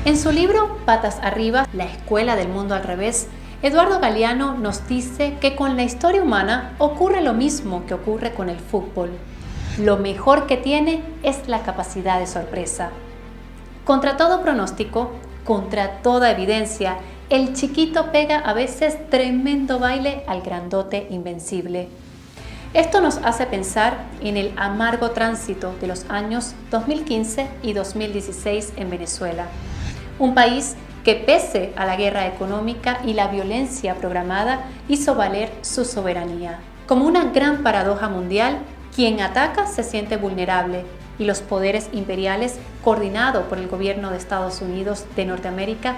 En su libro Patas Arriba, la escuela del mundo al revés, Eduardo Galeano nos dice que con la historia humana ocurre lo mismo que ocurre con el fútbol. Lo mejor que tiene es la capacidad de sorpresa. Contra todo pronóstico, contra toda evidencia, el chiquito pega a veces tremendo baile al grandote invencible. Esto nos hace pensar en el amargo tránsito de los años 2015 y 2016 en Venezuela. Un país que pese a la guerra económica y la violencia programada hizo valer su soberanía. Como una gran paradoja mundial, quien ataca se siente vulnerable y los poderes imperiales, coordinados por el gobierno de Estados Unidos de Norteamérica,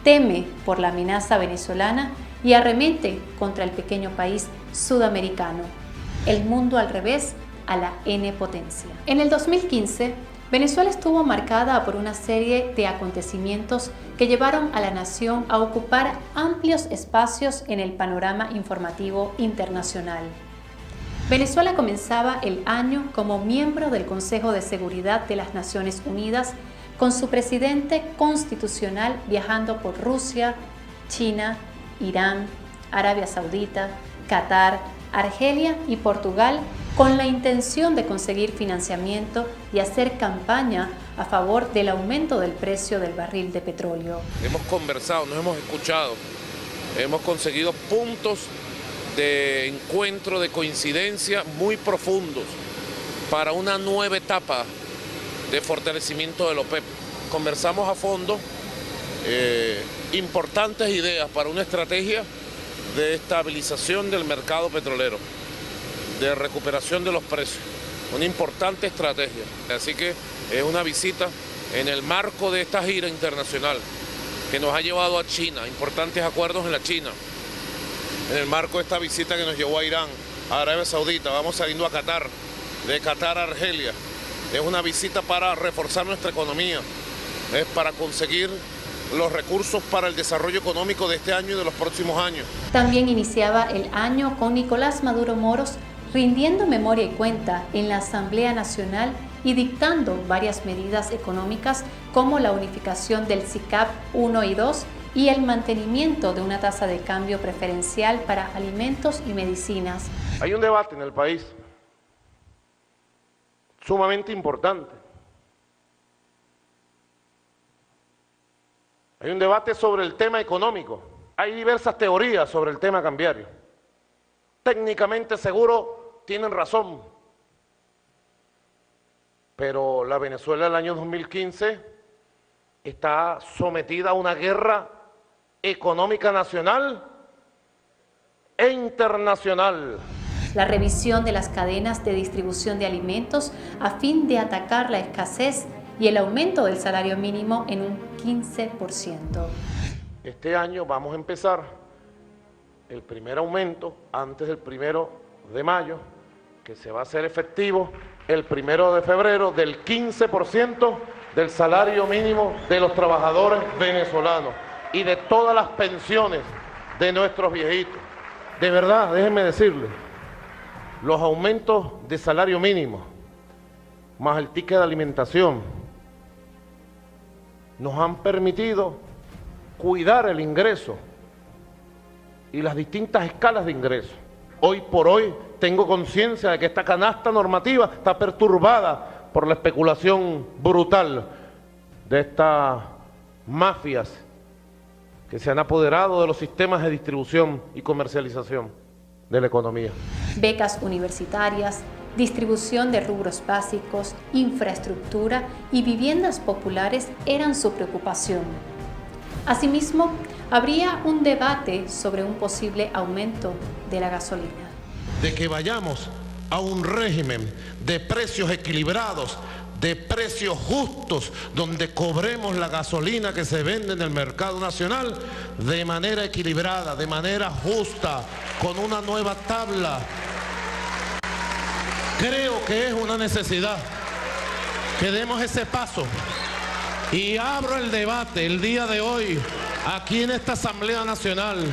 teme por la amenaza venezolana y arremete contra el pequeño país sudamericano. El mundo al revés a la N potencia. En el 2015, Venezuela estuvo marcada por una serie de acontecimientos que llevaron a la nación a ocupar amplios espacios en el panorama informativo internacional. Venezuela comenzaba el año como miembro del Consejo de Seguridad de las Naciones Unidas, con su presidente constitucional viajando por Rusia, China, Irán, Arabia Saudita, Qatar, Argelia y Portugal, con la intención de conseguir financiamiento y hacer campaña a favor del aumento del precio del barril de petróleo. Hemos conversado, nos hemos escuchado, hemos conseguido puntos de encuentro, de coincidencia muy profundos para una nueva etapa de fortalecimiento de la OPEP. Conversamos a fondo importantes ideas para una estrategia de estabilización del mercado petrolero, de recuperación de los precios, una importante estrategia. Así que es una visita en el marco de esta gira internacional que nos ha llevado a China, importantes acuerdos en la China, en el marco de esta visita que nos llevó a Irán, a Arabia Saudita, vamos saliendo a Qatar, de Qatar a Argelia. Es una visita para reforzar nuestra economía, es para conseguir los recursos para el desarrollo económico de este año y de los próximos años. También iniciaba el año con Nicolás Maduro Moros rindiendo memoria y cuenta en la Asamblea Nacional y dictando varias medidas económicas como la unificación del SICAP 1 y 2 y el mantenimiento de una tasa de cambio preferencial para alimentos y medicinas. Hay un debate en el país sumamente importante. Hay un debate sobre el tema económico. Hay diversas teorías sobre el tema cambiario. Técnicamente seguro tienen razón. Pero la Venezuela del año 2015 está sometida a una guerra económica nacional e internacional. La revisión de las cadenas de distribución de alimentos a fin de atacar la escasez y el aumento del salario mínimo en un 15%. Este año vamos a empezar el primer aumento antes del 1 de mayo, que se va a hacer efectivo el 1 de febrero del 15% del salario mínimo de los trabajadores venezolanos y de todas las pensiones de nuestros viejitos. De verdad, déjenme decirles, los aumentos de salario mínimo, más el ticket de alimentación, nos han permitido cuidar el ingreso y las distintas escalas de ingreso. Hoy por hoy tengo conciencia de que esta canasta normativa está perturbada por la especulación brutal de estas mafias que se han apoderado de los sistemas de distribución y comercialización de la economía. Becas universitarias, distribución de rubros básicos, infraestructura y viviendas populares eran su preocupación. Asimismo, habría un debate sobre un posible aumento de la gasolina. De que vayamos a un régimen de precios equilibrados, de precios justos, donde cobremos la gasolina que se vende en el mercado nacional de manera equilibrada, de manera justa, con una nueva tabla. Creo que es una necesidad que demos ese paso y abro el debate el día de hoy aquí en esta Asamblea Nacional.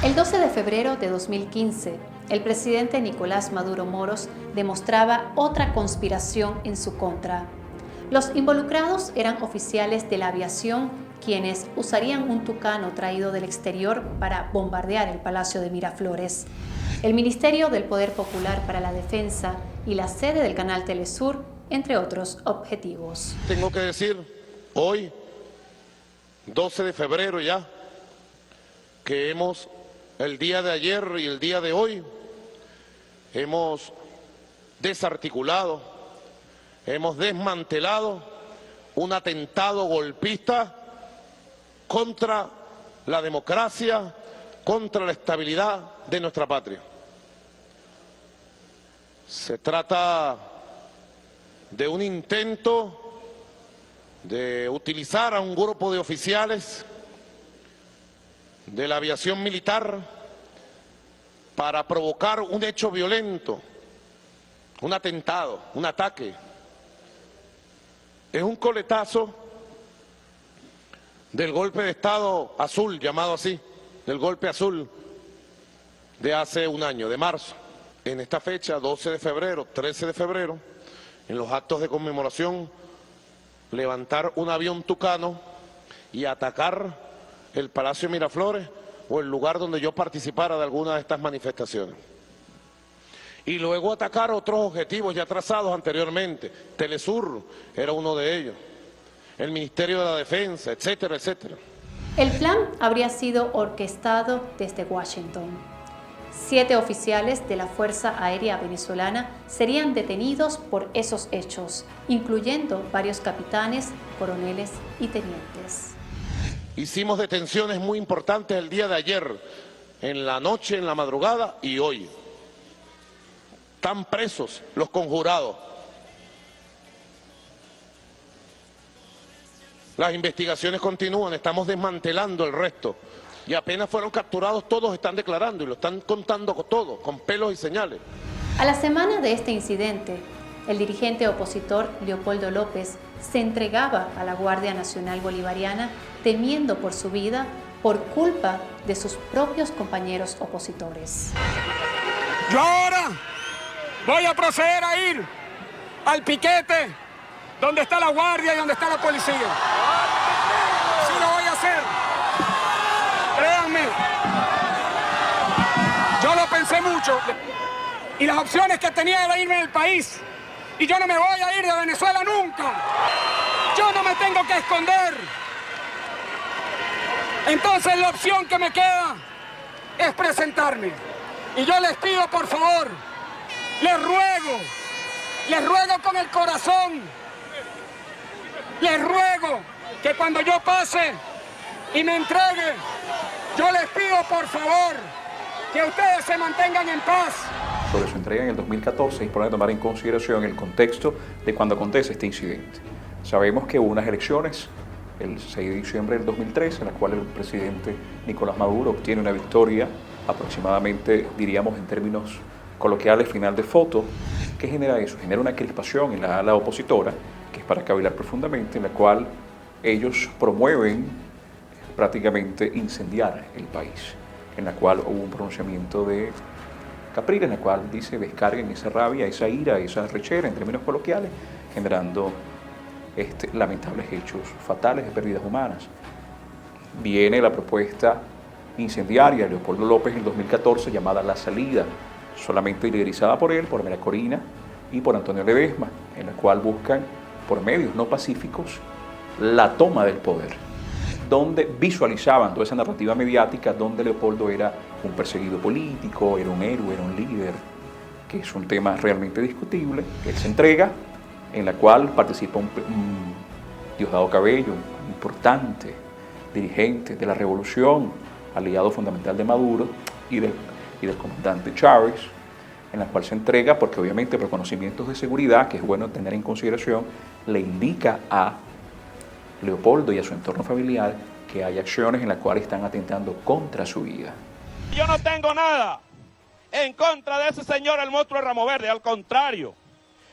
El 12 de febrero de 2015, el presidente Nicolás Maduro Moros demostraba otra conspiración en su contra. Los involucrados eran oficiales de la aviación quienes usarían un tucano traído del exterior para bombardear el Palacio de Miraflores. El Ministerio del Poder Popular para la Defensa y la sede del canal Telesur, entre otros objetivos. Tengo que decir hoy, 12 de febrero ya, que el día de ayer y el día de hoy, hemos desarticulado, hemos desmantelado un atentado golpista contra la democracia, contra la estabilidad de nuestra patria. Se trata de un intento de utilizar a un grupo de oficiales de la aviación militar para provocar un hecho violento, un atentado, un ataque. Es un coletazo del golpe de Estado azul, llamado así, del golpe azul de hace un año, de marzo. En esta fecha, 12 de febrero, 13 de febrero, en los actos de conmemoración, levantar un avión tucano y atacar el Palacio de Miraflores o el lugar donde yo participara de alguna de estas manifestaciones. Y luego atacar otros objetivos ya trazados anteriormente. Telesur era uno de ellos, el Ministerio de la Defensa, etcétera, etcétera. El plan habría sido orquestado desde Washington. 7 oficiales de la Fuerza Aérea Venezolana serían detenidos por esos hechos, incluyendo varios capitanes, coroneles y tenientes. Hicimos detenciones muy importantes el día de ayer, en la noche, en la madrugada y hoy. Están presos los conjurados. Las investigaciones continúan, estamos desmantelando el resto. Y apenas fueron capturados, todos están declarando y lo están contando todo, con pelos y señales. A la semana de este incidente, el dirigente opositor Leopoldo López se entregaba a la Guardia Nacional Bolivariana temiendo por su vida por culpa de sus propios compañeros opositores. Yo ahora voy a proceder a ir al piquete donde está la guardia y donde está la policía. Sí lo voy a hacer. Créanme. Yo lo pensé mucho. Y las opciones que tenía era irme del país. Y yo no me voy a ir de Venezuela nunca. Yo no me tengo que esconder. Entonces la opción que me queda es presentarme. Y yo les pido, por favor, les ruego con el corazón, les ruego que cuando yo pase y me entregue, yo les pido, por favor, que ustedes se mantengan en paz. Sobre su entrega en el 2014 es importante tomar en consideración el contexto de cuando acontece este incidente. Sabemos que hubo unas elecciones el 6 de diciembre del 2013 en las cuales el presidente Nicolás Maduro obtiene una victoria aproximadamente, diríamos en términos coloquiales, final de foto. ¿Qué genera eso? Genera una crispación en la ala opositora, que es para cavilar profundamente, en la cual ellos promueven prácticamente incendiar el país, en la cual hubo un pronunciamiento de Capriles, en la cual dice descarguen esa rabia, esa ira, esa rechera, en términos coloquiales, generando lamentables hechos fatales de pérdidas humanas. Viene la propuesta incendiaria de Leopoldo López en 2014 llamada La Salida, solamente liderizada por él, por María Corina y por Antonio Ledesma, en la cual buscan, por medios no pacíficos, la toma del poder, donde visualizaban toda esa narrativa mediática donde Leopoldo era un perseguido político, era un héroe, era un líder, que es un tema realmente discutible. Él se entrega, en la cual participa un Diosdado Cabello, un importante dirigente de la revolución, aliado fundamental de Maduro y del comandante Chávez, en la cual se entrega porque obviamente por conocimientos de seguridad, que es bueno tener en consideración, le indica a Leopoldo y a su entorno familiar que hay acciones en las cuales están atentando contra su vida. Yo no tengo nada en contra de ese señor, el monstruo de Ramo Verde, al contrario.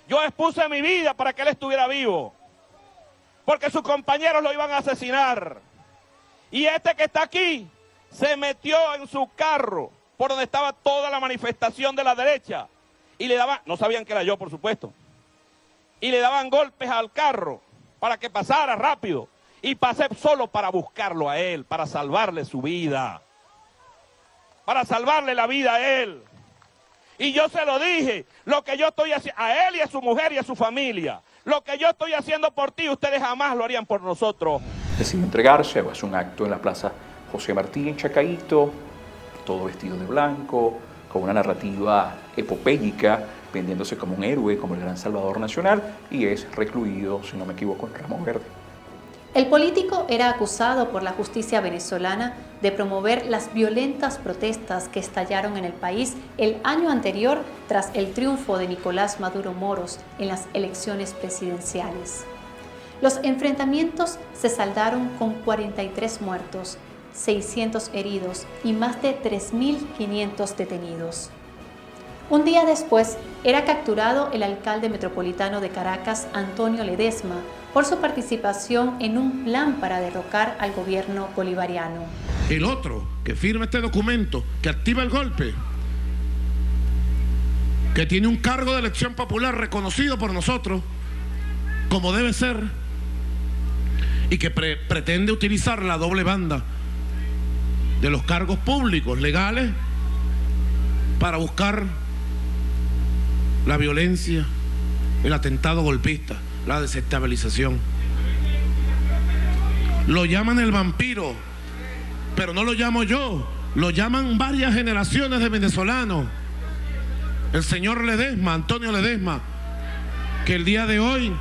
Yo expuse mi vida para que él estuviera vivo, porque sus compañeros lo iban a asesinar. Y este que está aquí se metió en su carro por donde estaba toda la manifestación de la derecha y le daban, no sabían que era yo, por supuesto, y le daban golpes al carro para que pasara rápido. Y pasé solo para buscarlo a él, para salvarle su vida. Para salvarle la vida a él. Y yo se lo dije, lo que yo estoy haciendo, a él y a su mujer y a su familia, lo que yo estoy haciendo por ti, ustedes jamás lo harían por nosotros. Decide entregarse, hace un acto en la Plaza José Martí en Chacaíto, todo vestido de blanco, con una narrativa epopéyica, vendiéndose como un héroe, como el gran salvador nacional, y es recluido, si no me equivoco, en Ramo Verde. El político era acusado por la justicia venezolana de promover las violentas protestas que estallaron en el país el año anterior tras el triunfo de Nicolás Maduro Moros en las elecciones presidenciales. Los enfrentamientos se saldaron con 43 muertos, 600 heridos y más de 3.500 detenidos. Un día después, era capturado el alcalde metropolitano de Caracas, Antonio Ledesma, por su participación en un plan para derrocar al gobierno bolivariano. El otro que firma este documento, que activa el golpe, que tiene un cargo de elección popular reconocido por nosotros, como debe ser, y que pretende utilizar la doble banda de los cargos públicos legales para buscar la violencia, el atentado golpista, la desestabilización. Lo llaman el vampiro, pero no lo llamo yo, lo llaman varias generaciones de venezolanos. El señor Ledesma, Antonio Ledesma, que el día de hoy,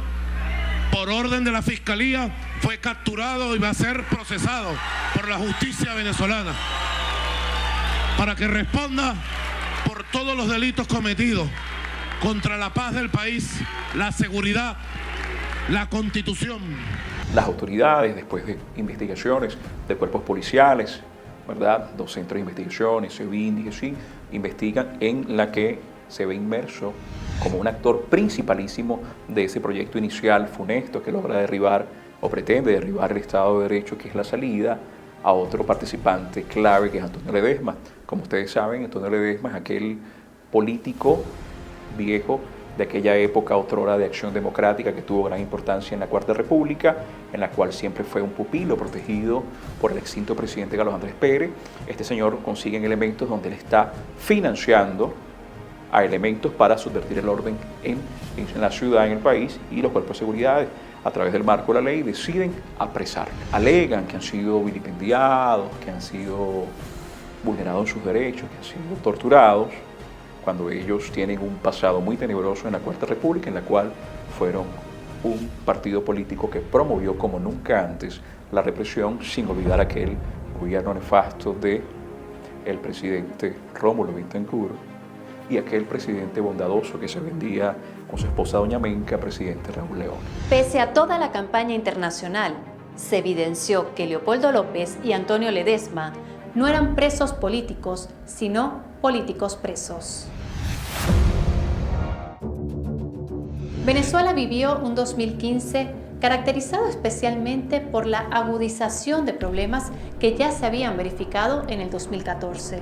por orden de la Fiscalía, fue capturado y va a ser procesado por la justicia venezolana para que responda por todos los delitos cometidos contra la paz del país, la seguridad, la Constitución. Las autoridades, después de investigaciones de cuerpos policiales, ¿verdad? 2 centros de investigaciones, SEBIN, DGCIN, investigan en la que se ve inmerso como un actor principalísimo de ese proyecto inicial funesto que logra derribar o pretende derribar el Estado de Derecho, que es la salida a otro participante clave, que es Antonio Ledesma. Como ustedes saben, Antonio Ledesma es aquel político viejo de aquella época otrora de Acción Democrática que tuvo gran importancia en la Cuarta República, en la cual siempre fue un pupilo protegido por el extinto presidente Carlos Andrés Pérez. Este señor consigue elementos donde él está financiando a elementos para subvertir el orden en la ciudad, en el país, y los cuerpos de seguridad, a través del marco de la ley, deciden apresar. Alegan que han sido vilipendiados, que han sido vulnerados sus derechos, que han sido torturados, cuando ellos tienen un pasado muy tenebroso en la Cuarta República, en la cual fueron un partido político que promovió como nunca antes la represión, sin olvidar aquel gobierno nefasto de el presidente Rómulo Betancourt y aquel presidente bondadoso que se vendía con su esposa Doña Menca, presidente Raúl León. Pese a toda la campaña internacional, se evidenció que Leopoldo López y Antonio Ledesma no eran presos políticos, sino políticos presos. Venezuela vivió un 2015 caracterizado especialmente por la agudización de problemas que ya se habían verificado en el 2014.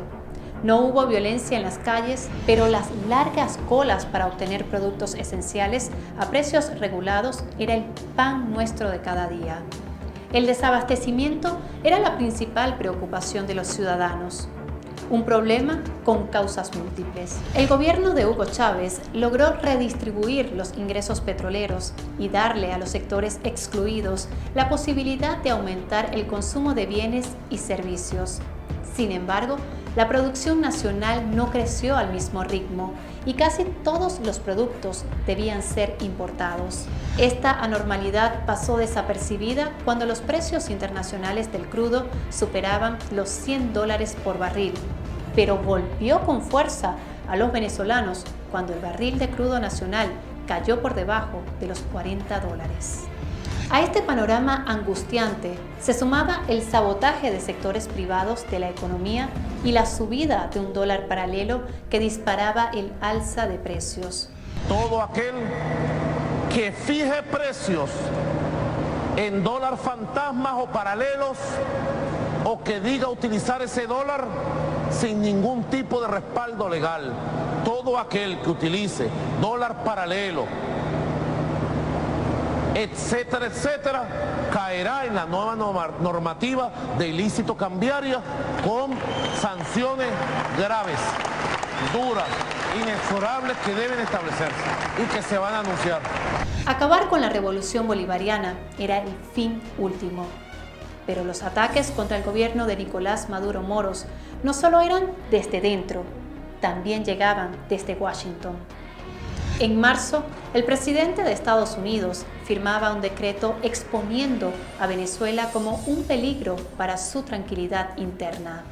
No hubo violencia en las calles, pero las largas colas para obtener productos esenciales a precios regulados era el pan nuestro de cada día. El desabastecimiento era la principal preocupación de los ciudadanos. Un problema con causas múltiples. El gobierno de Hugo Chávez logró redistribuir los ingresos petroleros y darle a los sectores excluidos la posibilidad de aumentar el consumo de bienes y servicios. Sin embargo, la producción nacional no creció al mismo ritmo y casi todos los productos debían ser importados. Esta anormalidad pasó desapercibida cuando los precios internacionales del crudo superaban los $100 por barril, pero volvió con fuerza a los venezolanos cuando el barril de crudo nacional cayó por debajo de los $40. A este panorama angustiante se sumaba el sabotaje de sectores privados de la economía y la subida de un dólar paralelo que disparaba el alza de precios. Todo aquel que fije precios en dólar fantasmas o paralelos, o que diga utilizar ese dólar sin ningún tipo de respaldo legal, todo aquel que utilice dólar paralelo etcétera, etcétera, caerá en la nueva normativa de ilícito cambiario con sanciones graves, duras, inexorables que deben establecerse y que se van a anunciar. Acabar con la revolución bolivariana era el fin último. Pero los ataques contra el gobierno de Nicolás Maduro Moros no solo eran desde dentro, también llegaban desde Washington. En marzo, el presidente de Estados Unidos firmaba un decreto exponiendo a Venezuela como un peligro para su tranquilidad interna.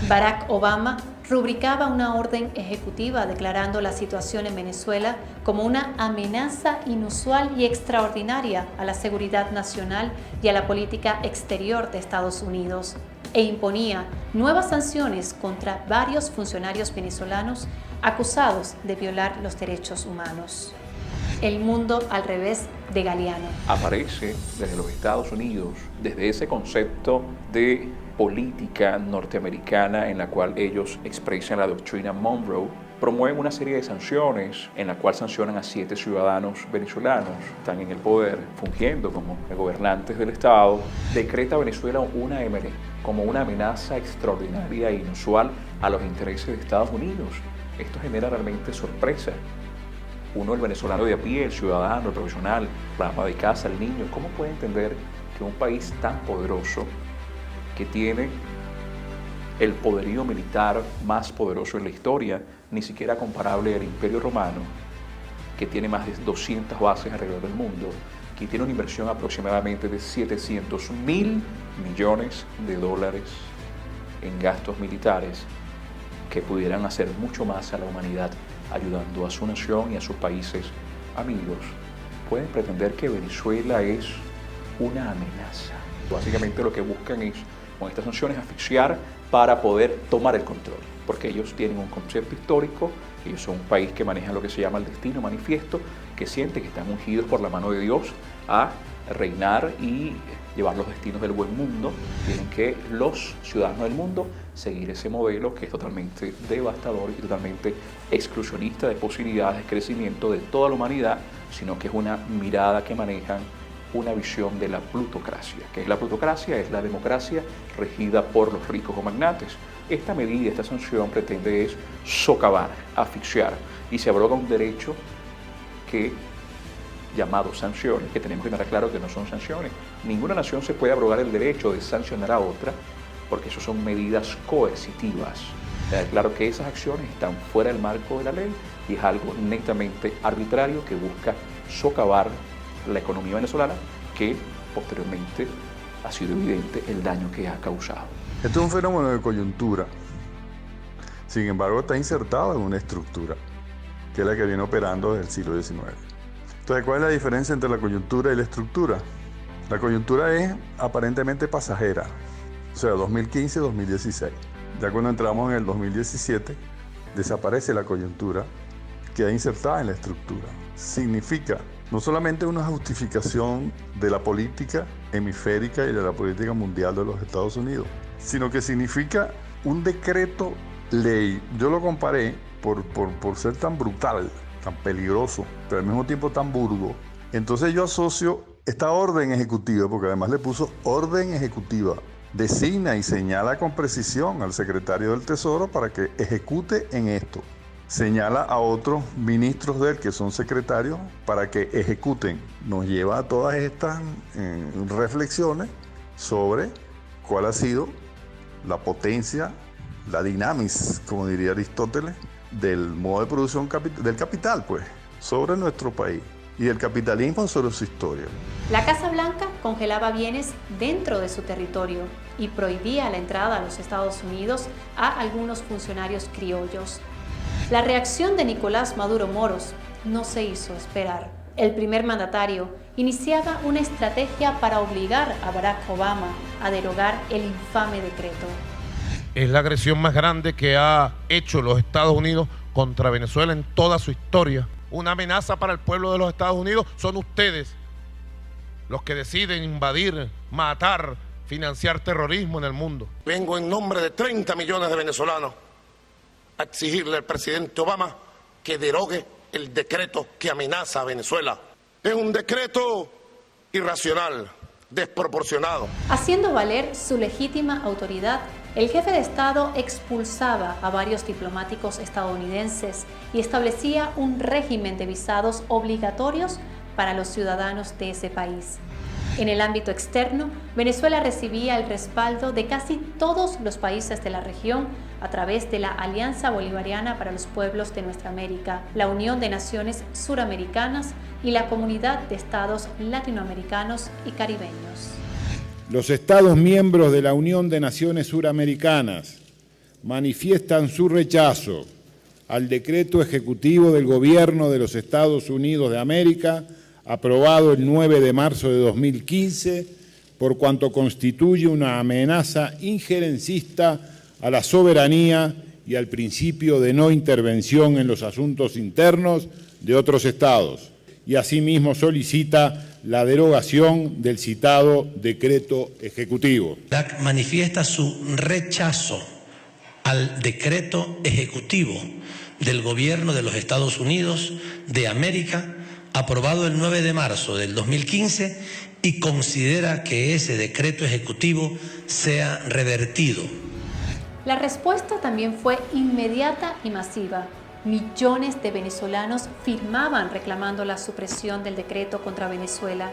Barack Obama rubricaba una orden ejecutiva declarando la situación en Venezuela como una amenaza inusual y extraordinaria a la seguridad nacional y a la política exterior de Estados Unidos, e imponía nuevas sanciones contra varios funcionarios venezolanos acusados de violar los derechos humanos. El mundo al revés de Galeano. Aparece desde los Estados Unidos, desde ese concepto de política norteamericana en la cual ellos expresan la doctrina Monroe, promueven una serie de sanciones en la cual sancionan a 7 ciudadanos venezolanos, están en el poder, fungiendo como gobernantes del Estado, decreta a Venezuela una MLE como una amenaza extraordinaria e inusual a los intereses de Estados Unidos. Esto genera realmente sorpresa. Uno, el venezolano de a pie, el ciudadano, el profesional, la ama de casa, el niño, ¿cómo puede entender que un país tan poderoso, que tiene el poderío militar más poderoso en la historia, ni siquiera comparable al Imperio Romano, que tiene más de 200 bases alrededor del mundo, que tiene una inversión aproximadamente de $700 mil millones en gastos militares, que pudieran hacer mucho más a la humanidad, ayudando a su nación y a sus países amigos, pueden pretender que Venezuela es una amenaza? Básicamente lo que buscan es, con estas sanciones, asfixiar para poder tomar el control, porque ellos tienen un concepto histórico, ellos son un país que maneja lo que se llama el destino manifiesto, que siente que están ungidos por la mano de Dios a reinar y llevar los destinos del buen mundo. Tienen que los ciudadanos del mundo seguir ese modelo que es totalmente devastador y totalmente exclusionista de posibilidades de crecimiento de toda la humanidad, sino que es una mirada que manejan una visión de la plutocracia. ¿Qué es la plutocracia? Es la democracia regida por los ricos o magnates. Esta medida, esta sanción pretende es socavar, asfixiar, y se abroga un derecho que, llamado sanciones, que tenemos que tener claro que no son sanciones. Ninguna nación se puede abrogar el derecho de sancionar a otra, porque eso son medidas coercitivas. Claro que esas acciones están fuera del marco de la ley y es algo netamente arbitrario que busca socavar la economía venezolana, que posteriormente ha sido evidente el daño que ha causado. Esto es un fenómeno de coyuntura. Sin embargo, está insertado en una estructura, que es la que viene operando desde el siglo XIX. Entonces, ¿cuál es la diferencia entre la coyuntura y la estructura? La coyuntura es aparentemente pasajera, o sea, 2015-2016. Ya cuando entramos en el 2017, desaparece la coyuntura, queda insertada en la estructura. Significa no solamente una justificación de la política hemisférica y de la política mundial de los Estados Unidos, sino que significa un decreto ley. Yo lo comparé por ser tan brutal, tan peligroso, pero al mismo tiempo tan burdo. Entonces yo asocio esta orden ejecutiva, porque además le puso orden ejecutiva, designa y señala con precisión al secretario del Tesoro para que ejecute en esto. Señala a otros ministros de él, que son secretarios, para que ejecuten. Nos lleva a todas estas reflexiones sobre cuál ha sido la potencia, la dinamis, como diría Aristóteles, del modo de producción del capital, pues, sobre nuestro país, y el capitalismo sobre su historia. La Casa Blanca congelaba bienes dentro de su territorio y prohibía la entrada a los Estados Unidos a algunos funcionarios criollos. La reacción de Nicolás Maduro Moros no se hizo esperar. El primer mandatario iniciaba una estrategia para obligar a Barack Obama a derogar el infame decreto. Es la agresión más grande que ha hecho los Estados Unidos contra Venezuela en toda su historia. Una amenaza para el pueblo de los Estados Unidos son ustedes, los que deciden invadir, matar, financiar terrorismo en el mundo. Vengo en nombre de 30 millones de venezolanos a exigirle al presidente Obama que derogue el decreto que amenaza a Venezuela. Es un decreto irracional, desproporcionado. Haciendo valer su legítima autoridad, el jefe de Estado expulsaba a varios diplomáticos estadounidenses y establecía un régimen de visados obligatorios para los ciudadanos de ese país. En el ámbito externo, Venezuela recibía el respaldo de casi todos los países de la región a través de la Alianza Bolivariana para los Pueblos de Nuestra América, la Unión de Naciones Suramericanas y la Comunidad de Estados Latinoamericanos y Caribeños. Los Estados miembros de la Unión de Naciones Suramericanas manifiestan su rechazo al decreto ejecutivo del Gobierno de los Estados Unidos de América, aprobado el 9 de marzo de 2015, por cuanto constituye una amenaza injerencista a la soberanía y al principio de no intervención en los asuntos internos de otros estados, y asimismo solicita la derogación del citado decreto ejecutivo. LAC manifiesta su rechazo al decreto ejecutivo del Gobierno de los Estados Unidos de América, aprobado el 9 de marzo del 2015, y considera que ese decreto ejecutivo sea revertido. La respuesta también fue inmediata y masiva. Millones de venezolanos firmaban reclamando la supresión del decreto contra Venezuela.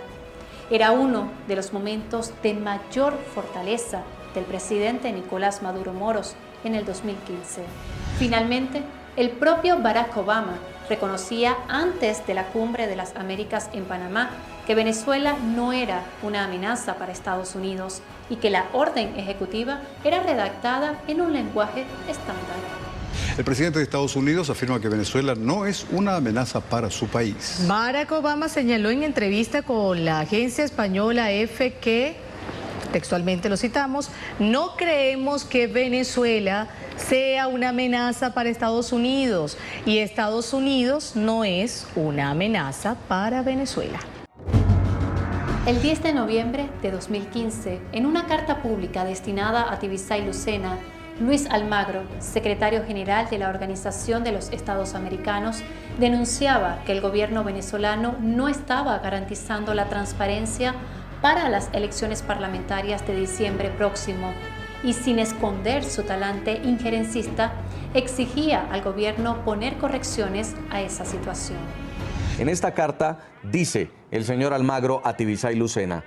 Era uno de los momentos de mayor fortaleza del presidente Nicolás Maduro Moros en el 2015. Finalmente, el propio Barack Obama reconocía antes de la Cumbre de las Américas en Panamá que Venezuela no era una amenaza para Estados Unidos y que la orden ejecutiva era redactada en un lenguaje estándar. El presidente de Estados Unidos afirma que Venezuela no es una amenaza para su país. Barack Obama señaló en entrevista con la agencia española EFE que, textualmente lo citamos, no creemos que Venezuela sea una amenaza para Estados Unidos y Estados Unidos no es una amenaza para Venezuela. El 10 de noviembre de 2015, en una carta pública destinada a Tibisay Lucena, Luis Almagro, secretario general de la Organización de los Estados Americanos, denunciaba que el gobierno venezolano no estaba garantizando la transparencia para las elecciones parlamentarias de diciembre próximo y, sin esconder su talante injerencista, exigía al gobierno poner correcciones a esa situación. En esta carta dice el señor Almagro a Tibisay Lucena: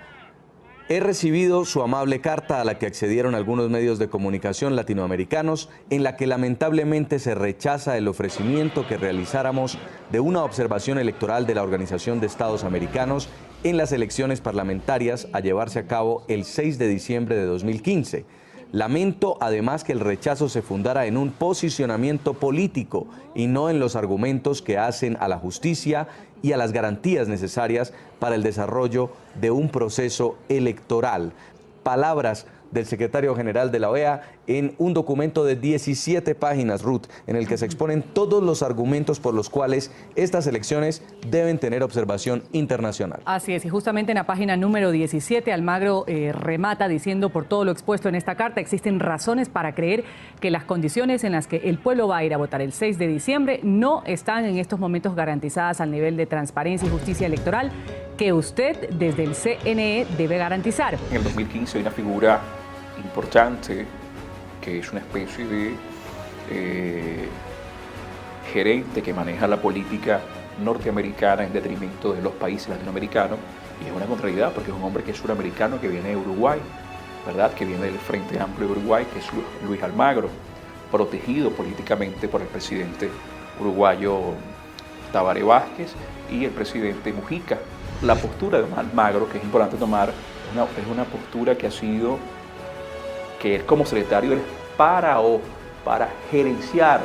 he recibido su amable carta a la que accedieron algunos medios de comunicación latinoamericanos, en la que lamentablemente se rechaza el ofrecimiento que realizáramos de una observación electoral de la Organización de Estados Americanos en las elecciones parlamentarias a llevarse a cabo el 6 de diciembre de 2015. Lamento además que el rechazo se fundara en un posicionamiento político y no en los argumentos que hacen a la justicia y a las garantías necesarias para el desarrollo de un proceso electoral. Palabras del secretario general de la OEA en un documento de 17 páginas, Ruth, en el que se exponen todos los argumentos por los cuales estas elecciones deben tener observación internacional. Así es, y justamente en la página número 17, Almagro remata diciendo: por todo lo expuesto en esta carta, existen razones para creer que las condiciones en las que el pueblo va a ir a votar el 6 de diciembre no están en estos momentos garantizadas al nivel de transparencia y justicia electoral que usted desde el CNE debe garantizar. En el 2015 hay una figura importante que es una especie de gerente que maneja la política norteamericana en detrimento de los países latinoamericanos, y es una contrariedad porque es un hombre que es suramericano, que viene de Uruguay, ¿verdad? Que viene del Frente Amplio de Uruguay, que es Luis Almagro, protegido políticamente por el presidente uruguayo Tabaré Vázquez y el presidente Mujica. La postura de Almagro, que es importante tomar, es una postura que ha sido, que es como secretario para gerenciar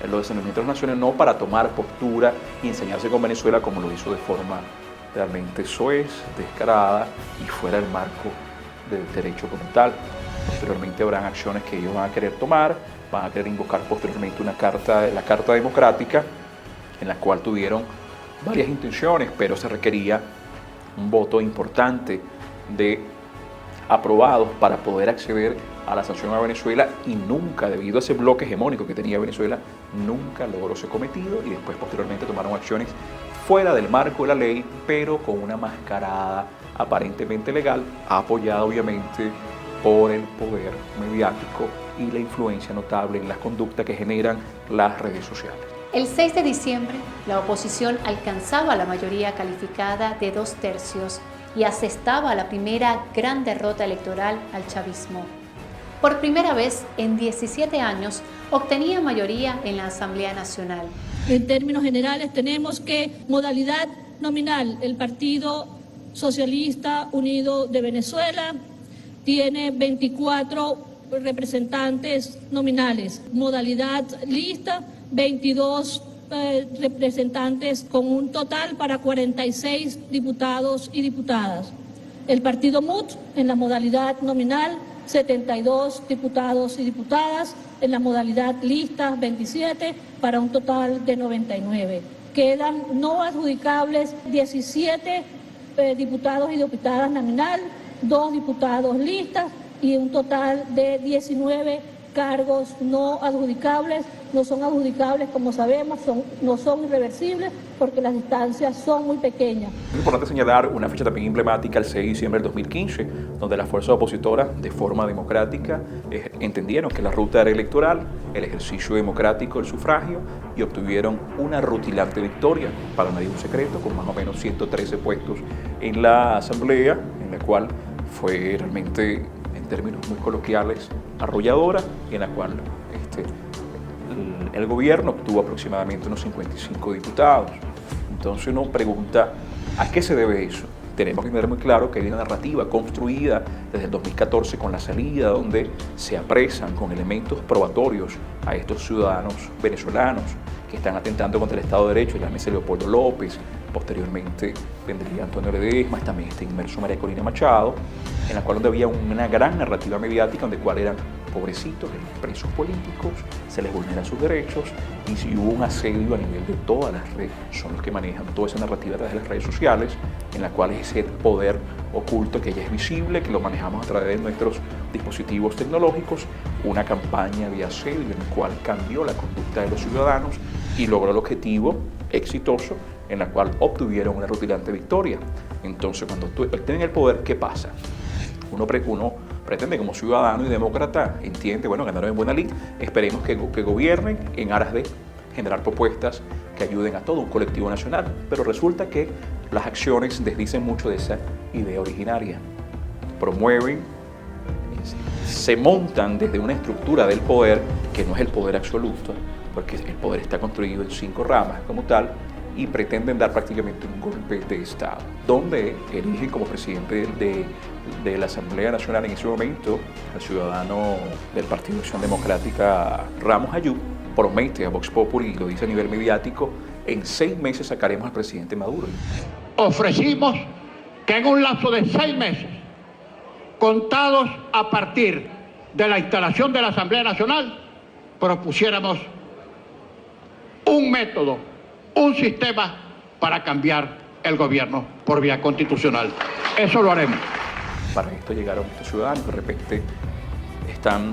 los desarrollamientos nacionales, no para tomar postura y enseñarse con Venezuela como lo hizo de forma realmente soez, descarada y fuera del marco del derecho como tal. Posteriormente habrán acciones que ellos van a querer tomar, van a querer invocar posteriormente la Carta Democrática, en la cual tuvieron varias intenciones, pero se requería un voto importante de aprobados para poder acceder a la sanción a Venezuela, y nunca, debido a ese bloque hegemónico que tenía Venezuela, nunca logró ese cometido, y después posteriormente tomaron acciones fuera del marco de la ley, pero con una mascarada aparentemente legal, apoyada obviamente por el poder mediático y la influencia notable en las conductas que generan las redes sociales. El 6 de diciembre, la oposición alcanzaba la mayoría calificada de 2/3 y asestaba la primera gran derrota electoral al chavismo. Por primera vez en 17 años, obtenía mayoría en la Asamblea Nacional. En términos generales, tenemos que modalidad nominal, el Partido Socialista Unido de Venezuela tiene 24 representantes nominales. Modalidad lista, 22 representantes con un total para 46 diputados y diputadas. El Partido MUT en la modalidad nominal, 72 diputados y diputadas, en la modalidad lista 27 para un total de 99. Quedan no adjudicables 17 diputados y diputadas nominal, 2 diputados listas y un total de 19 cargos no adjudicables. No son adjudicables, como sabemos, no son irreversibles porque las distancias son muy pequeñas. Es importante señalar una fecha también emblemática, el 6 de diciembre del 2015, donde las fuerzas opositoras, de forma democrática, entendieron que la ruta era electoral, el ejercicio democrático del sufragio, y obtuvieron una rutilante victoria, para nadie un secreto, con más o menos 113 puestos en la Asamblea, en la cual fue realmente, en términos muy coloquiales, arrolladora, y en la cual el gobierno obtuvo aproximadamente unos 55 diputados. Entonces uno pregunta, ¿a qué se debe eso? Tenemos que tener muy claro que hay una narrativa construida desde el 2014 con la salida, donde se apresan con elementos probatorios a estos ciudadanos venezolanos que están atentando contra el Estado de Derecho, llámese Leopoldo López, posteriormente vendría Antonio Ledesma, también está inmerso María Corina Machado, en la cual donde había una gran narrativa mediática donde cuál eran pobrecitos, presos políticos, se les vulneran sus derechos, y si hubo un asedio a nivel de todas las redes, son los que manejan toda esa narrativa a través de las redes sociales, en la cual es ese poder oculto que ya es visible, que lo manejamos a través de nuestros dispositivos tecnológicos, una campaña de asedio en la cual cambió la conducta de los ciudadanos y logró el objetivo exitoso, en la cual obtuvieron una rutilante victoria. Entonces, cuando tienen el poder, ¿qué pasa? Uno pretende como ciudadano y demócrata, entiende, bueno, ganaron en buena lid, esperemos que gobiernen en aras de generar propuestas que ayuden a todo un colectivo nacional, pero resulta que las acciones desdicen mucho de esa idea originaria. Promueven, se montan desde una estructura del poder que no es el poder absoluto, porque el poder está construido en 5 ramas como tal, y pretenden dar prácticamente un golpe de Estado, donde eligen como presidente de la Asamblea Nacional en ese momento al ciudadano del Partido de Acción Democrática, Ramos Ayub, promete a Vox Populi, y lo dice a nivel mediático, en 6 meses sacaremos al presidente Maduro. Ofrecimos que en un lapso de 6 meses, contados a partir de la instalación de la Asamblea Nacional, propusiéramos un método, un sistema para cambiar el gobierno por vía constitucional. Eso lo haremos. Para esto llegaron estos ciudadanos que de repente están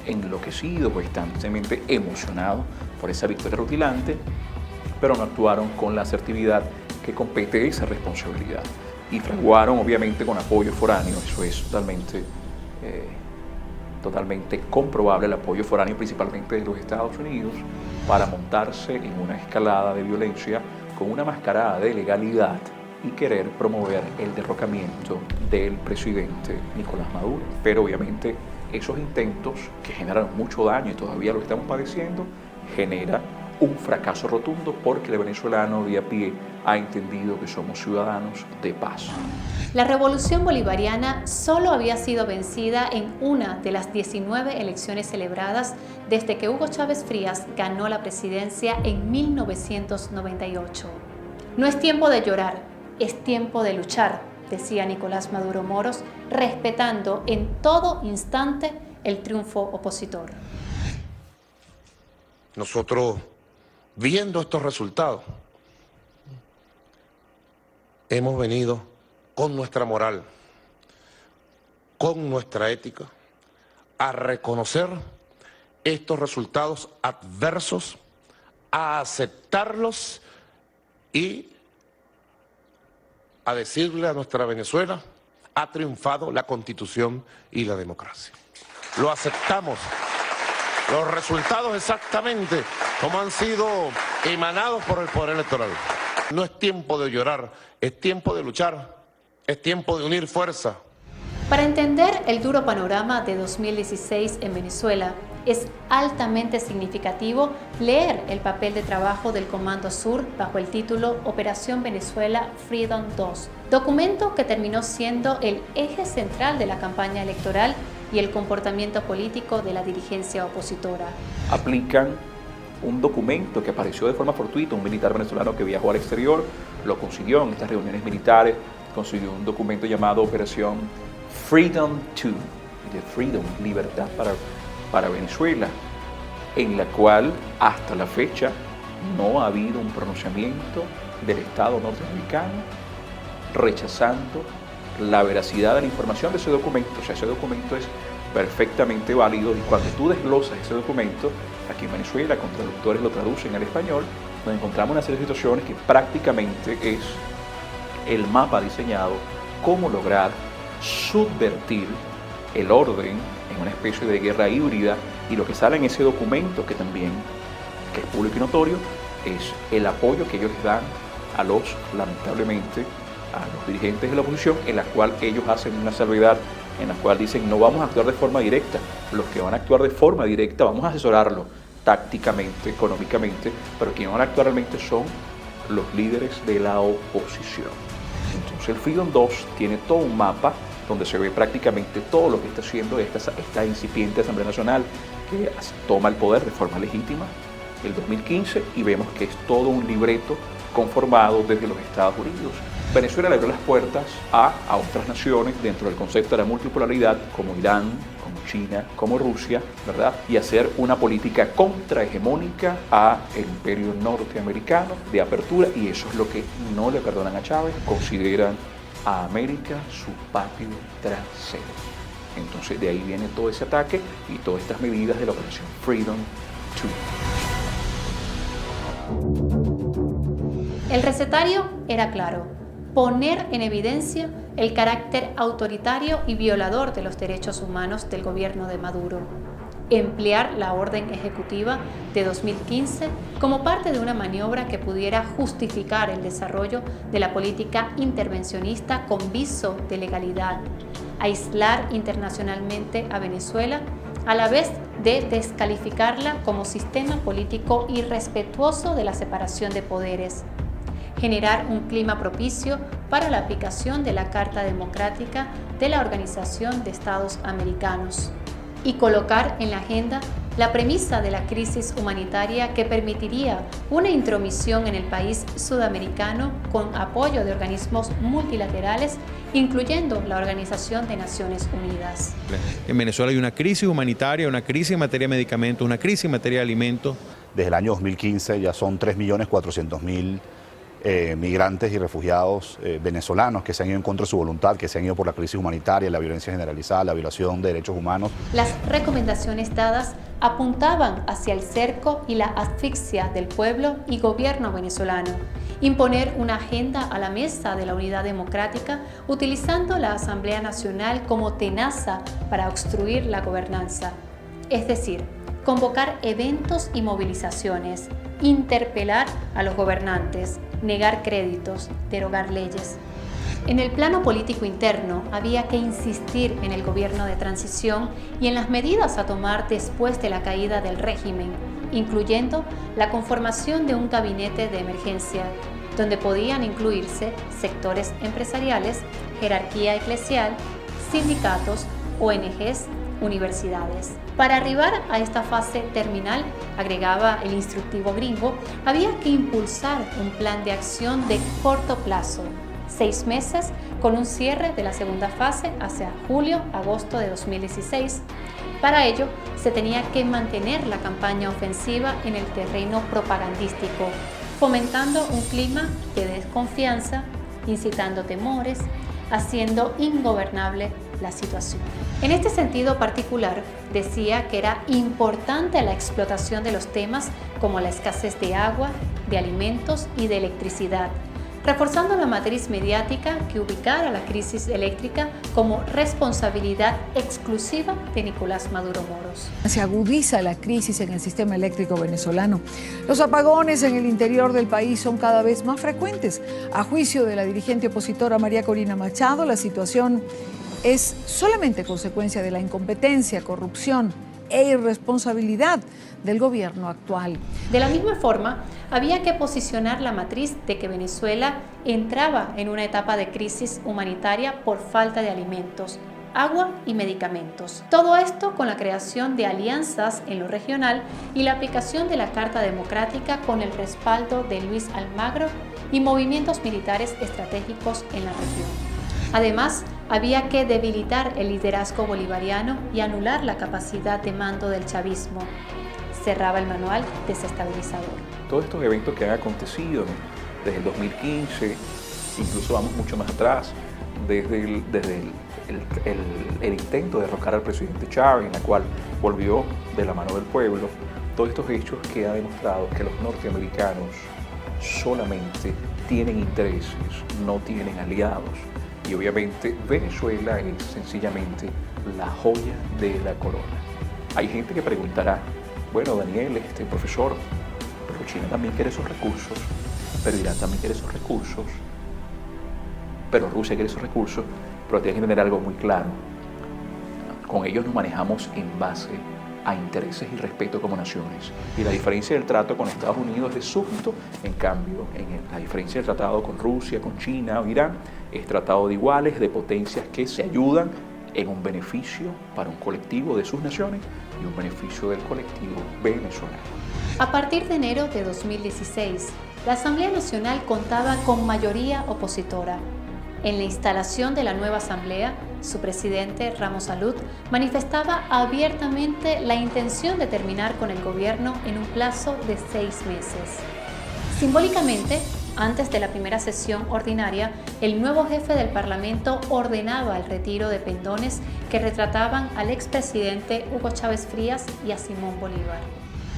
enloquecidos o están simplemente emocionados por esa victoria rutilante, pero no actuaron con la asertividad que compete esa responsabilidad. Y fraguaron obviamente con apoyo foráneo, eso es totalmente comprobable, el apoyo foráneo principalmente de los Estados Unidos, para montarse en una escalada de violencia con una mascarada de legalidad y querer promover el derrocamiento del presidente Nicolás Maduro. Pero obviamente esos intentos, que generaron mucho daño y todavía lo estamos padeciendo, genera un fracaso rotundo porque el venezolano de a pie ha entendido que somos ciudadanos de paz. La revolución bolivariana solo había sido vencida en una de las 19 elecciones celebradas desde que Hugo Chávez Frías ganó la presidencia en 1998. No es tiempo de llorar, es tiempo de luchar, decía Nicolás Maduro Moros, respetando en todo instante el triunfo opositor. Nosotros, viendo estos resultados, hemos venido con nuestra moral, con nuestra ética, a reconocer estos resultados adversos, a aceptarlos y a decirle a nuestra Venezuela, ha triunfado la Constitución y la democracia. Lo aceptamos. Los resultados exactamente como han sido emanados por el Poder Electoral. No es tiempo de llorar, es tiempo de luchar, es tiempo de unir fuerzas. Para entender el duro panorama de 2016 en Venezuela, es altamente significativo leer el papel de trabajo del Comando Sur bajo el título Operación Venezuela Freedom 2, documento que terminó siendo el eje central de la campaña electoral y el comportamiento político de la dirigencia opositora. Aplican un documento que apareció de forma fortuita, un militar venezolano que viajó al exterior, lo consiguió en estas reuniones militares, consiguió un documento llamado Operación Freedom 2, de Freedom, libertad para Venezuela, en la cual hasta la fecha no ha habido un pronunciamiento del Estado norteamericano rechazando la veracidad de la información de ese documento. O sea, ese documento es perfectamente válido y cuando tú desglosas ese documento, aquí en Venezuela, con traductores lo traducen al español, nos encontramos una serie de situaciones que prácticamente es el mapa diseñado cómo lograr subvertir el orden en una especie de guerra híbrida, y lo que sale en ese documento, que es público y notorio, es el apoyo que ellos les dan lamentablemente, a los dirigentes de la oposición, en la cual ellos hacen una salvedad, en la cual dicen no vamos a actuar de forma directa, los que van a actuar de forma directa vamos a asesorarlos tácticamente, económicamente, pero quienes van a actuar realmente son los líderes de la oposición. Entonces el Freedom 2 tiene todo un mapa donde se ve prácticamente todo lo que está haciendo esta incipiente Asamblea Nacional, que toma el poder de forma legítima el 2015, y vemos que es todo un libreto conformado desde los Estados Unidos. Venezuela le abrió las puertas a otras naciones dentro del concepto de la multipolaridad, como Irán, como China, como Rusia, ¿verdad? Y hacer una política contrahegemónica al imperio norteamericano de apertura, y eso es lo que no le perdonan a Chávez. Consideran a América su patio trasero. Entonces de ahí viene todo ese ataque y todas estas medidas de la Operación Freedom 2. El recetario era claro: poner en evidencia el carácter autoritario y violador de los derechos humanos del gobierno de Maduro, emplear la orden ejecutiva de 2015 como parte de una maniobra que pudiera justificar el desarrollo de la política intervencionista con viso de legalidad, aislar internacionalmente a Venezuela, a la vez de descalificarla como sistema político irrespetuoso de la separación de poderes, generar un clima propicio para la aplicación de la Carta Democrática de la Organización de Estados Americanos y colocar en la agenda la premisa de la crisis humanitaria que permitiría una intromisión en el país sudamericano con apoyo de organismos multilaterales, incluyendo la Organización de Naciones Unidas. En Venezuela hay una crisis humanitaria, una crisis en materia de medicamentos, una crisis en materia de alimentos. Desde el año 2015 ya son 3.400.000 migrantes y refugiados venezolanos que se han ido en contra de su voluntad, que se han ido por la crisis humanitaria, la violencia generalizada, la violación de derechos humanos. Las recomendaciones dadas apuntaban hacia el cerco y la asfixia del pueblo y gobierno venezolano, imponer una agenda a la mesa de la unidad democrática utilizando la Asamblea Nacional como tenaza para obstruir la gobernanza, es decir, convocar eventos y movilizaciones, interpelar a los gobernantes, negar créditos, derogar leyes. En el plano político interno había que insistir en el gobierno de transición y en las medidas a tomar después de la caída del régimen, incluyendo la conformación de un gabinete de emergencia, donde podían incluirse sectores empresariales, jerarquía eclesial, sindicatos, ONGs, universidades. Para arribar a esta fase terminal, agregaba el instructivo gringo, había que impulsar un plan de acción de corto plazo, 6 meses, con un cierre de la segunda fase hacia julio-agosto de 2016. Para ello, se tenía que mantener la campaña ofensiva en el terreno propagandístico, fomentando un clima de desconfianza, incitando temores, haciendo ingobernable la situación. En este sentido particular, decía que era importante la explotación de los temas como la escasez de agua, de alimentos y de electricidad, reforzando la matriz mediática que ubicara la crisis eléctrica como responsabilidad exclusiva de Nicolás Maduro Moros. Se agudiza la crisis en el sistema eléctrico venezolano. Los apagones en el interior del país son cada vez más frecuentes. A juicio de la dirigente opositora María Corina Machado, la situación es solamente consecuencia de la incompetencia, corrupción e irresponsabilidad del gobierno actual. De la misma forma, había que posicionar la matriz de que Venezuela entraba en una etapa de crisis humanitaria por falta de alimentos, agua y medicamentos. Todo esto con la creación de alianzas en lo regional y la aplicación de la Carta Democrática con el respaldo de Luis Almagro y movimientos militares estratégicos en la región. Además, había que debilitar el liderazgo bolivariano y anular la capacidad de mando del chavismo. Cerraba el manual desestabilizador. Todos estos eventos que han acontecido desde el 2015, incluso vamos mucho más atrás, desde el intento de derrocar al presidente Chávez, en la cual volvió de la mano del pueblo, todos estos hechos que han demostrado que los norteamericanos solamente tienen intereses, no tienen aliados. Y obviamente Venezuela es sencillamente la joya de la corona. Hay gente que preguntará, bueno, Daniel, profesor, pero China también quiere esos recursos, pero Irán también quiere esos recursos, pero Rusia quiere esos recursos, pero tiene que tener algo muy claro. Con ellos nos manejamos en base a intereses y respeto como naciones. Y la diferencia del trato con Estados Unidos es de súbito, en cambio, la diferencia del tratado con Rusia, con China o Irán, es tratado de iguales, de potencias que se ayudan en un beneficio para un colectivo de sus naciones y un beneficio del colectivo venezolano. A partir de enero de 2016, la Asamblea Nacional contaba con mayoría opositora. En la instalación de la nueva Asamblea, su presidente, Ramos Salud, manifestaba abiertamente la intención de terminar con el gobierno en un plazo de 6 meses. Simbólicamente, antes de la primera sesión ordinaria, el nuevo jefe del Parlamento ordenaba el retiro de pendones que retrataban al expresidente Hugo Chávez Frías y a Simón Bolívar.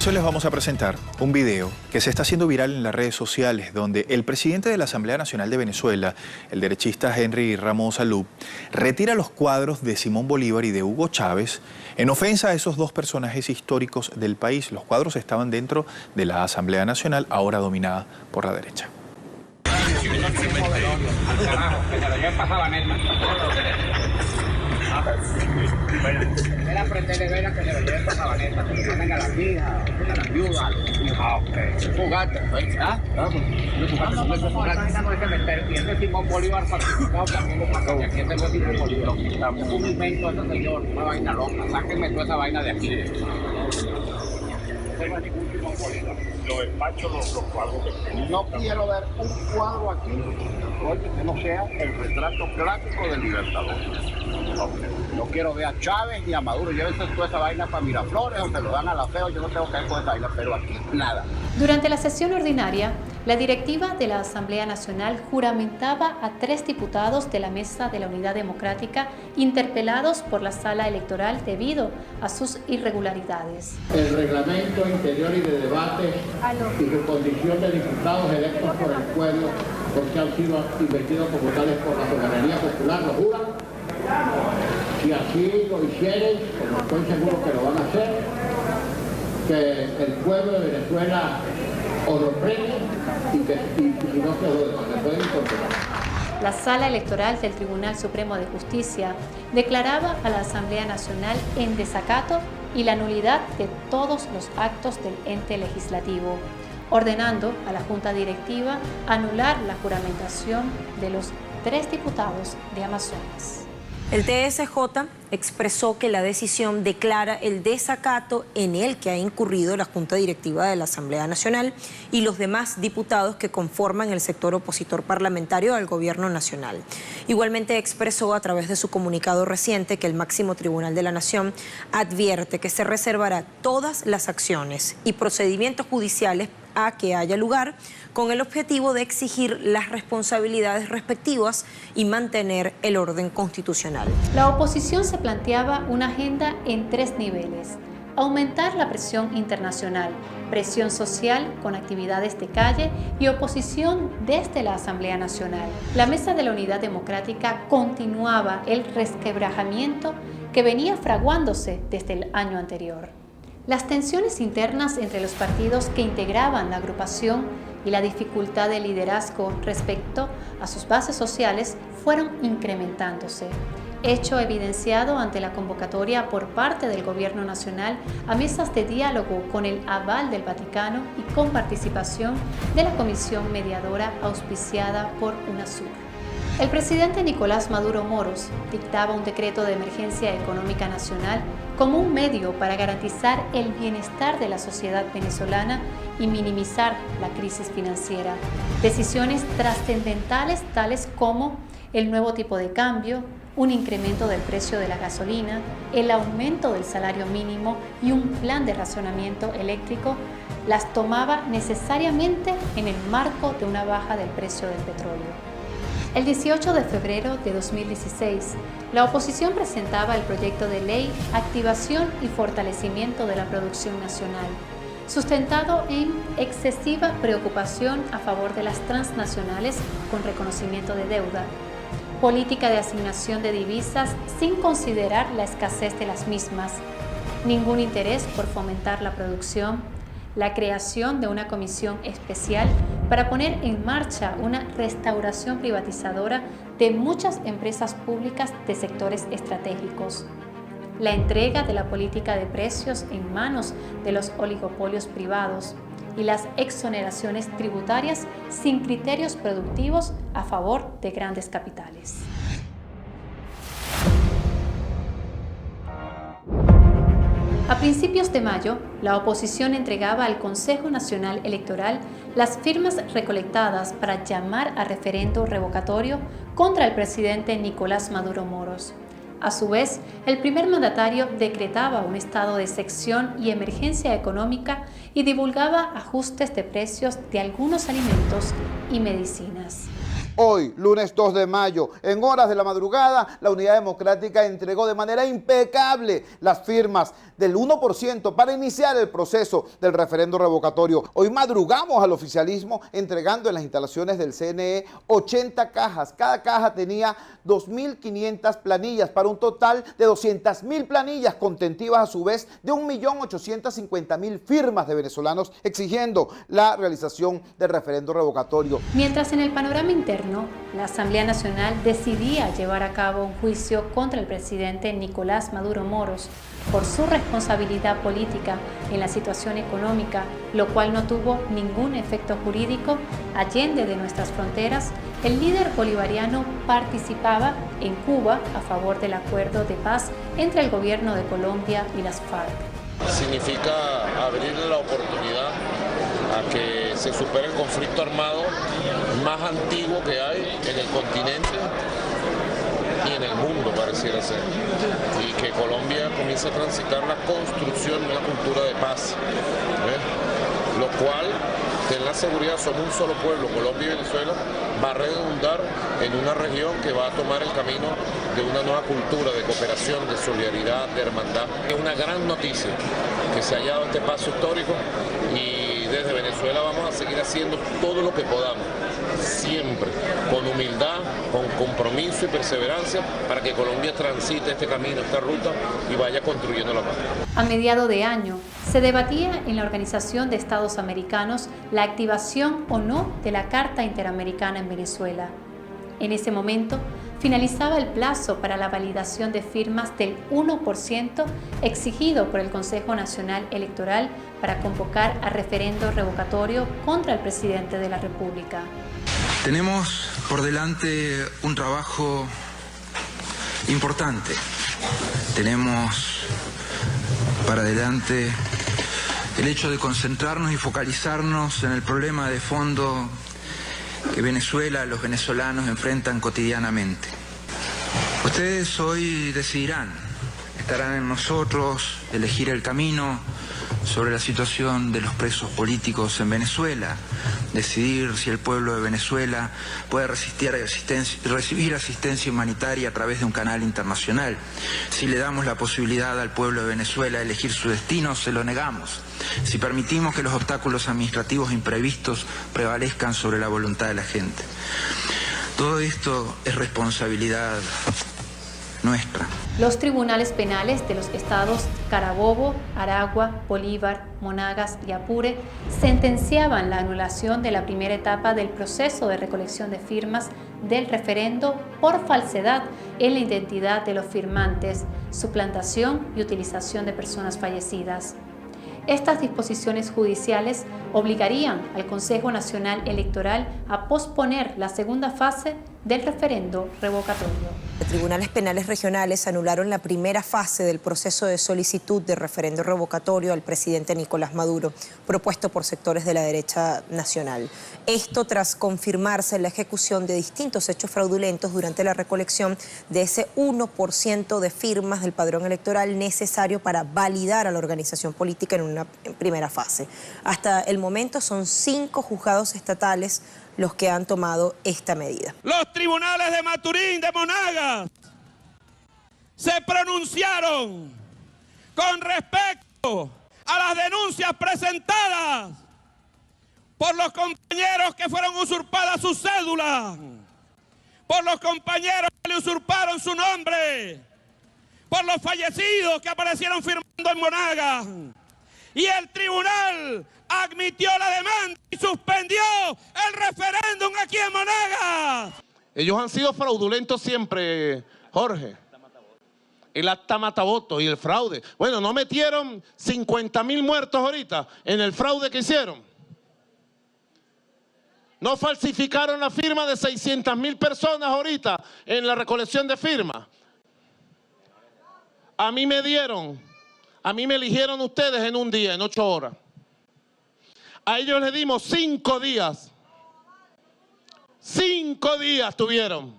Hoy les vamos a presentar un video que se está haciendo viral en las redes sociales, donde el presidente de la Asamblea Nacional de Venezuela, el derechista Henry Ramos Salud, retira los cuadros de Simón Bolívar y de Hugo Chávez en ofensa a esos dos personajes históricos del país. Los cuadros estaban dentro de la Asamblea Nacional, ahora dominada por la derecha. Era pretender ver que se lo lleven para Sabaneta, que se venga a las hijas, a las viudas, a los hijos. Ah, ok. Fugate, ¿ah? No hay que meter. Y ese Simón Bolívar falsificado también lo pasó. Aquí tengo Simón Bolívar. Es un invento de ese señor, una vaina loca. Sáquenme toda esa vaina de aquí. No ningún Simón Bolívar. Los despachos, los cuadros. No quiero ver un cuadro aquí que no sea el retrato clásico del Libertador. No quiero ver a Chávez ni a Maduro. Llévense toda esa vaina para Miraflores o se lo dan a la feo. Yo no tengo que ver con esa vaina, pero aquí nada. Durante la sesión ordinaria, la directiva de la Asamblea Nacional juramentaba a 3 diputados de la Mesa de la Unidad Democrática interpelados por la Sala Electoral debido a sus irregularidades. El reglamento interior y de debate y su condición de diputados electos por el pueblo, porque han sido investidos como tales por la soberanía popular, ¿lo juran? Si así lo hicieren, como estoy seguro que lo van a hacer, que el pueblo de Venezuela os lo premie y si no se lo pueden incorporar. La Sala Electoral del Tribunal Supremo de Justicia declaraba a la Asamblea Nacional en desacato y la nulidad de todos los actos del ente legislativo, ordenando a la Junta Directiva anular la juramentación de los 3 diputados de Amazonas. El TSJ expresó que la decisión declara el desacato en el que ha incurrido la Junta Directiva de la Asamblea Nacional y los demás diputados que conforman el sector opositor parlamentario al Gobierno Nacional. Igualmente expresó a través de su comunicado reciente que el máximo tribunal de la Nación advierte que se reservará todas las acciones y procedimientos judiciales a que haya lugar, con el objetivo de exigir las responsabilidades respectivas y mantener el orden constitucional. La oposición se planteaba una agenda en 3 niveles: aumentar la presión internacional, presión social con actividades de calle y oposición desde la Asamblea Nacional. La Mesa de la Unidad Democrática continuaba el resquebrajamiento que venía fraguándose desde el año anterior. Las tensiones internas entre los partidos que integraban la agrupación y la dificultad de liderazgo respecto a sus bases sociales fueron incrementándose, hecho evidenciado ante la convocatoria por parte del Gobierno Nacional a mesas de diálogo con el aval del Vaticano y con participación de la Comisión Mediadora auspiciada por UNASUR. El presidente Nicolás Maduro Moros dictaba un decreto de emergencia económica nacional como un medio para garantizar el bienestar de la sociedad venezolana y minimizar la crisis financiera. Decisiones trascendentales tales como el nuevo tipo de cambio, un incremento del precio de la gasolina, el aumento del salario mínimo y un plan de racionamiento eléctrico las tomaba necesariamente en el marco de una baja del precio del petróleo. El 18 de febrero de 2016, la oposición presentaba el proyecto de ley Activación y Fortalecimiento de la Producción Nacional, sustentado en excesiva preocupación a favor de las transnacionales con reconocimiento de deuda, política de asignación de divisas sin considerar la escasez de las mismas, ningún interés por fomentar la producción, la creación de una comisión especial para poner en marcha una restauración privatizadora de muchas empresas públicas de sectores estratégicos, la entrega de la política de precios en manos de los oligopolios privados y las exoneraciones tributarias sin criterios productivos a favor de grandes capitales. A principios de mayo, la oposición entregaba al Consejo Nacional Electoral las firmas recolectadas para llamar a referendo revocatorio contra el presidente Nicolás Maduro Moros. A su vez, el primer mandatario decretaba un estado de excepción y emergencia económica y divulgaba ajustes de precios de algunos alimentos y medicinas. Hoy, lunes 2 de mayo, en horas de la madrugada, la Unidad Democrática entregó de manera impecable las firmas del 1% para iniciar el proceso del referendo revocatorio. Hoy madrugamos al oficialismo entregando en las instalaciones del CNE 80 cajas. Cada caja tenía 2.500 planillas para un total de 200.000 planillas contentivas a su vez de 1.850.000 firmas de venezolanos exigiendo la realización del referendo revocatorio. Mientras en el panorama interno, la Asamblea Nacional decidía llevar a cabo un juicio contra el presidente Nicolás Maduro Moros por su responsabilidad política en la situación económica, lo cual no tuvo ningún efecto jurídico allende de nuestras fronteras, el líder bolivariano participaba en Cuba a favor del acuerdo de paz entre el gobierno de Colombia y las FARC. Significa abrirle la oportunidad a que se supere el conflicto armado más antiguo que hay en el continente y en el mundo, pareciera ser, y que Colombia comience a transitar la construcción de una cultura de paz, lo cual, ten la seguridad, somos un solo pueblo, Colombia y Venezuela, va a redundar en una región que va a tomar el camino de una nueva cultura de cooperación, de solidaridad, de hermandad. Es una gran noticia que se haya dado este paso histórico y desde Venezuela vamos a seguir haciendo todo lo que podamos, siempre con humildad, con compromiso y perseverancia para que Colombia transite este camino, esta ruta y vaya construyendo la paz. A mediados de año, se debatía en la Organización de Estados Americanos la activación o no de la Carta Interamericana en Venezuela. En ese momento, finalizaba el plazo para la validación de firmas del 1% exigido por el Consejo Nacional Electoral para convocar a referendo revocatorio contra el presidente de la República. Tenemos por delante un trabajo importante. Tenemos para adelante el hecho de concentrarnos y focalizarnos en el problema de fondo que Venezuela, los venezolanos enfrentan cotidianamente. Ustedes hoy decidirán, estarán en nosotros elegir el camino sobre la situación de los presos políticos en Venezuela, decidir si el pueblo de Venezuela puede recibir asistencia humanitaria a través de un canal internacional. Si le damos la posibilidad al pueblo de Venezuela de elegir su destino, se lo negamos. Si permitimos que los obstáculos administrativos imprevistos prevalezcan sobre la voluntad de la gente. Todo esto es responsabilidad nuestra. Los tribunales penales de los estados Carabobo, Aragua, Bolívar, Monagas y Apure sentenciaban la anulación de la primera etapa del proceso de recolección de firmas del referendo por falsedad en la identidad de los firmantes, suplantación y utilización de personas fallecidas. Estas disposiciones judiciales obligarían al Consejo Nacional Electoral a posponer la segunda fase del referendo revocatorio. Los tribunales penales regionales anularon la primera fase del proceso de solicitud de referendo revocatorio al presidente Nicolás Maduro, propuesto por sectores de la derecha nacional. Esto tras confirmarse la ejecución de distintos hechos fraudulentos durante la recolección de ese 1% de firmas del padrón electoral necesario para validar a la organización política en una primera fase. Hasta el momento son 5 juzgados estatales los que han tomado esta medida. Los tribunales de Maturín, de Monagas, se pronunciaron con respecto a las denuncias presentadas por los compañeros que fueron usurpadas sus cédulas, por los compañeros que le usurparon su nombre, por los fallecidos que aparecieron firmando en Monagas. Y el tribunal admitió la demanda y suspendió el referéndum aquí en Monagas. Ellos han sido fraudulentos siempre, Jorge. El acta matavoto y el fraude. Bueno, ¿no metieron 50.000 muertos ahorita en el fraude que hicieron? ¿No falsificaron la firma de 600.000 personas ahorita en la recolección de firmas? A mí me eligieron ustedes en un día, en 8 horas. A ellos les dimos 5 días. 5 días tuvieron.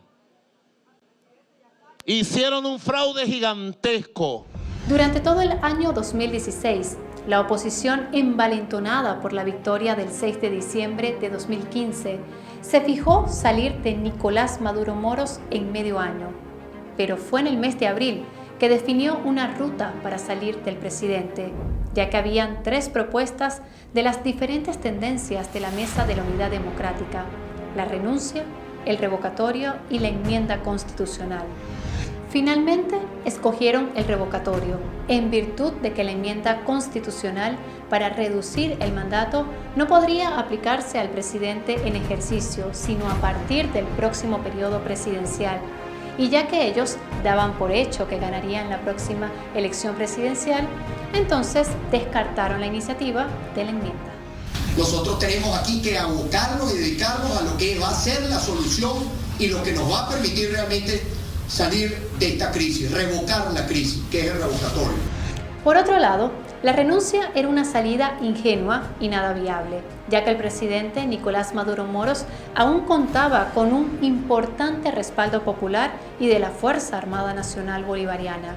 Hicieron un fraude gigantesco. Durante todo el año 2016, la oposición, envalentonada por la victoria del 6 de diciembre de 2015, se fijó salir de Nicolás Maduro Moros en medio año. Pero fue en el mes de abril que definió una ruta para salir del presidente, ya que habían 3 propuestas de las diferentes tendencias de la Mesa de la Unidad Democrática: la renuncia, el revocatorio y la enmienda constitucional. Finalmente, escogieron el revocatorio, en virtud de que la enmienda constitucional para reducir el mandato no podría aplicarse al presidente en ejercicio, sino a partir del próximo periodo presidencial. Y ya que ellos daban por hecho que ganarían la próxima elección presidencial, entonces descartaron la iniciativa de la enmienda. Nosotros tenemos aquí que abocarnos y dedicarnos a lo que va a ser la solución y lo que nos va a permitir realmente salir de esta crisis, revocar la crisis, que es el revocatorio. Por otro lado, la renuncia era una salida ingenua y nada viable, ya que el presidente Nicolás Maduro Moros aún contaba con un importante respaldo popular y de la Fuerza Armada Nacional Bolivariana.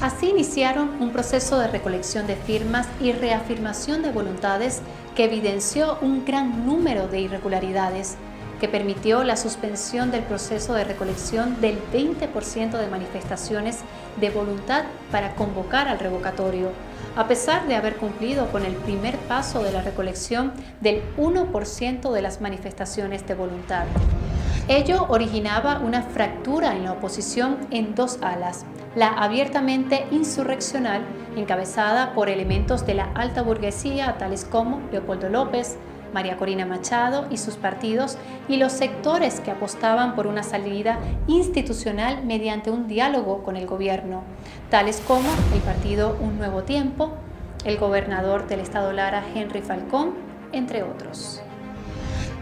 Así iniciaron un proceso de recolección de firmas y reafirmación de voluntades que evidenció un gran número de irregularidades, que permitió la suspensión del proceso de recolección del 20% de manifestaciones de voluntad para convocar al revocatorio, a pesar de haber cumplido con el primer paso de la recolección del 1% de las manifestaciones de voluntad. Ello originaba una fractura en la oposición en 2 alas: la abiertamente insurreccional, encabezada por elementos de la alta burguesía, tales como Leopoldo López, María Corina Machado y sus partidos, y los sectores que apostaban por una salida institucional mediante un diálogo con el gobierno, tales como el partido Un Nuevo Tiempo, el gobernador del estado Lara, Henry Falcón, entre otros.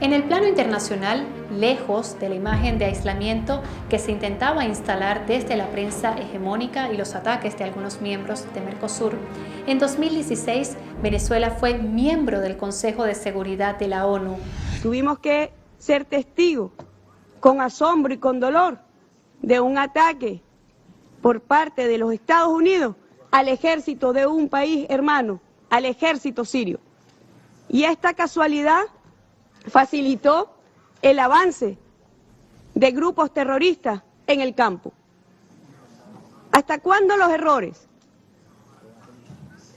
En el plano internacional, lejos de la imagen de aislamiento que se intentaba instalar desde la prensa hegemónica y los ataques de algunos miembros de Mercosur, en 2016 Venezuela fue miembro del Consejo de Seguridad de la ONU. Tuvimos que ser testigos, con asombro y con dolor, de un ataque por parte de los Estados Unidos al ejército de un país hermano, al ejército sirio. Y esta casualidad facilitó el avance de grupos terroristas en el campo. ¿Hasta cuándo los errores?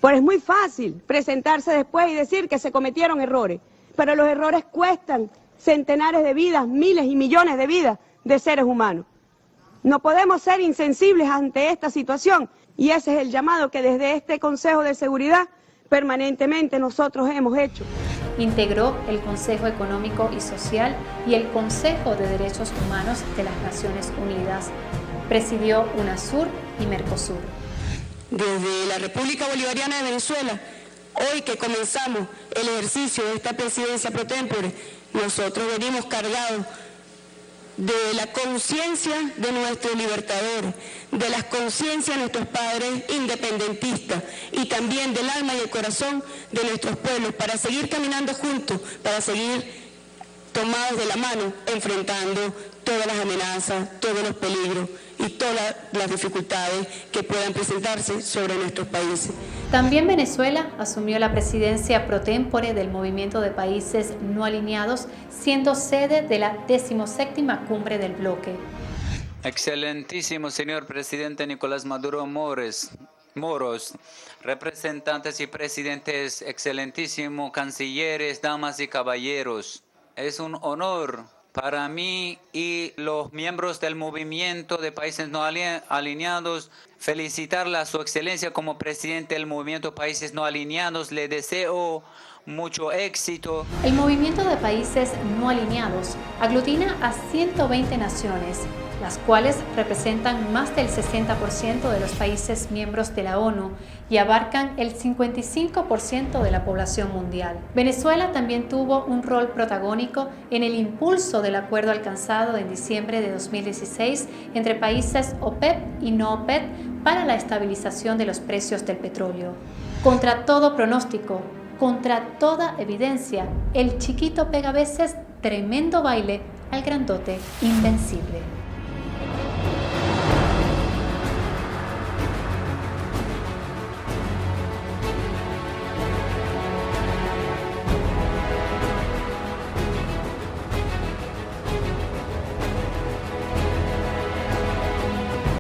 Pues es muy fácil presentarse después y decir que se cometieron errores, pero los errores cuestan centenares de vidas, miles y millones de vidas de seres humanos. No podemos ser insensibles ante esta situación y ese es el llamado que desde este Consejo de Seguridad permanentemente nosotros hemos hecho. Integró el Consejo Económico y Social y el Consejo de Derechos Humanos de las Naciones Unidas. Presidió UNASUR y Mercosur. Desde la República Bolivariana de Venezuela, hoy que comenzamos el ejercicio de esta presidencia pro tempore, nosotros venimos cargados de la conciencia de nuestros libertadores, de las conciencias de nuestros padres independentistas y también del alma y el corazón de nuestros pueblos para seguir caminando juntos, para seguir tomados de la mano, enfrentando todas las amenazas, todos los peligros y todas las dificultades que puedan presentarse sobre nuestros países. También Venezuela asumió la presidencia pro tempore del Movimiento de Países No Alineados, siendo sede de la 17ª Cumbre del Bloque. Excelentísimo señor presidente Nicolás Maduro Moros, representantes y presidentes, excelentísimos cancilleres, damas y caballeros, es un honor para mí y los miembros del Movimiento de Países No Alineados felicitarla a su excelencia como presidente del Movimiento de Países No Alineados. Le deseo mucho éxito. El Movimiento de Países No Alineados aglutina a 120 naciones, las cuales representan más del 60% de los países miembros de la ONU y abarcan el 55% de la población mundial. Venezuela también tuvo un rol protagónico en el impulso del acuerdo alcanzado en diciembre de 2016 entre países OPEP y no OPEP para la estabilización de los precios del petróleo. Contra todo pronóstico, contra toda evidencia, el chiquito pega a veces tremendo baile al grandote invencible.